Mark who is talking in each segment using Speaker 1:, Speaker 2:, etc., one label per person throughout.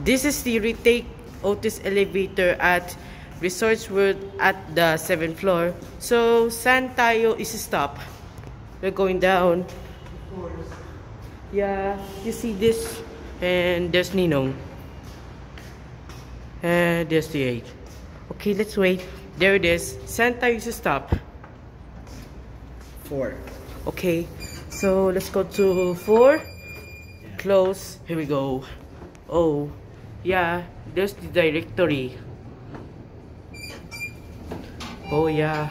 Speaker 1: This is the retake Otis elevator at Resorts World at the 7th floor. So, saan tayo is-stop? We're going down. Of course. Yeah, you see this? And there's Ninong. And there's the 8. Okay, let's wait. There it is. Saan tayo is-stop?
Speaker 2: 4.
Speaker 1: Okay, so let's go to 4. Close. Here we go. Oh, yeah, there's the directory. Oh, yeah.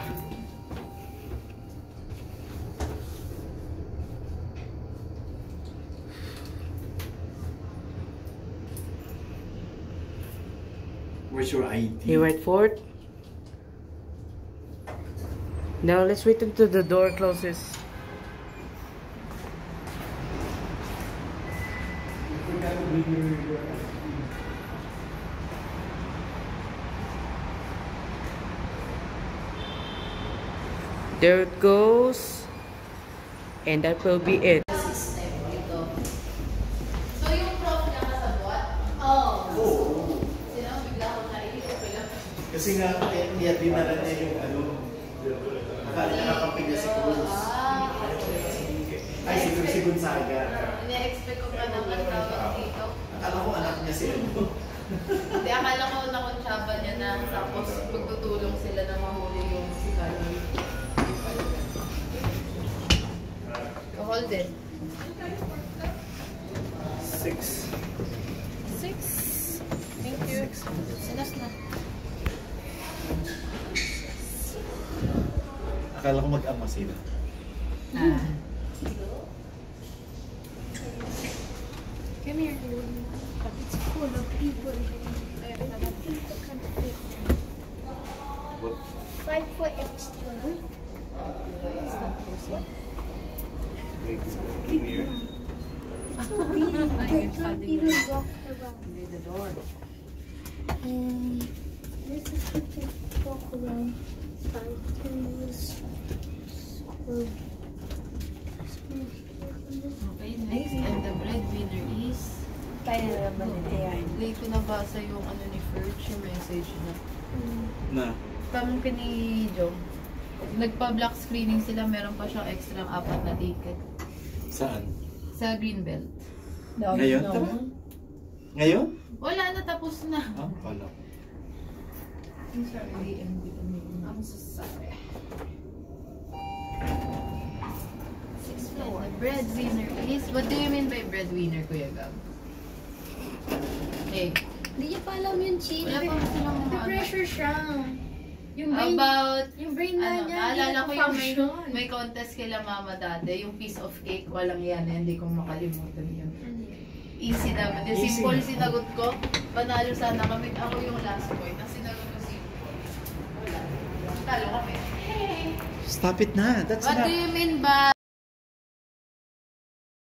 Speaker 2: Where's your ID?
Speaker 1: You wait for it. Now let's wait until the door closes. There it goes. And that will be it.
Speaker 3: So yung prof niya kasabot? Oo. Sino? Bigla ko naiisip ko lang.
Speaker 2: Kasi nga, niya dinala niya yung ano, nakakamping niya si Cruz. Ay, si Gonzaga.
Speaker 3: Ine-expect ko pa naman tawag dito.
Speaker 2: Akala ko anak niya si ano.
Speaker 3: Hindi, akala ko nakonsyaba niya na tapos magtutulong sila na mahuli yung si Carol. Hold it.
Speaker 2: 6.
Speaker 3: 6. Thank you. Sinas na.
Speaker 2: Akala ko mag-ama sila.
Speaker 4: Come here, it's full of people. 5 foot extra. I can't even walk around.
Speaker 3: Near the door.
Speaker 4: This is you can walk around 5 times.
Speaker 3: Okay, next. And the breadwinner is...
Speaker 4: Kaya naman ito yan.
Speaker 3: Late ko nabasa yung ano ni Ferch, yung message na.
Speaker 2: Na?
Speaker 3: Pamangkin ni Jong. Nagpa-block screening sila, meron pa siyang extra 4 na ticket.
Speaker 2: Saan?
Speaker 3: Sa Greenbelt.
Speaker 2: Ngayon? Ngayon?
Speaker 3: Wala na, tapos na.
Speaker 2: Ah, wala.
Speaker 3: I'm sorry, I'm so sorry. 6th floor. The breadwinner is... What do you mean by breadwinner, Kuya Gab? Hey.
Speaker 4: Hindi niya pa alam yun, Chi.
Speaker 3: Wala pa silang mga...
Speaker 4: pressure siya. Yung brain,
Speaker 3: About...
Speaker 4: yung brain na
Speaker 3: Ano,
Speaker 4: niya,
Speaker 3: naalala ko yung
Speaker 4: function.
Speaker 3: may contest kila mama dati, yung piece of cake, walang yan, hindi ko makalimutan yun. Easy naman. Yung
Speaker 2: Easy.
Speaker 3: simple sinagot ko, panalo sana kami. Ako yung last point, na sinagot ko simple. Wala. Talo kami. Hey!
Speaker 2: Stop it na. That's
Speaker 3: What
Speaker 2: not...
Speaker 3: do you mean by...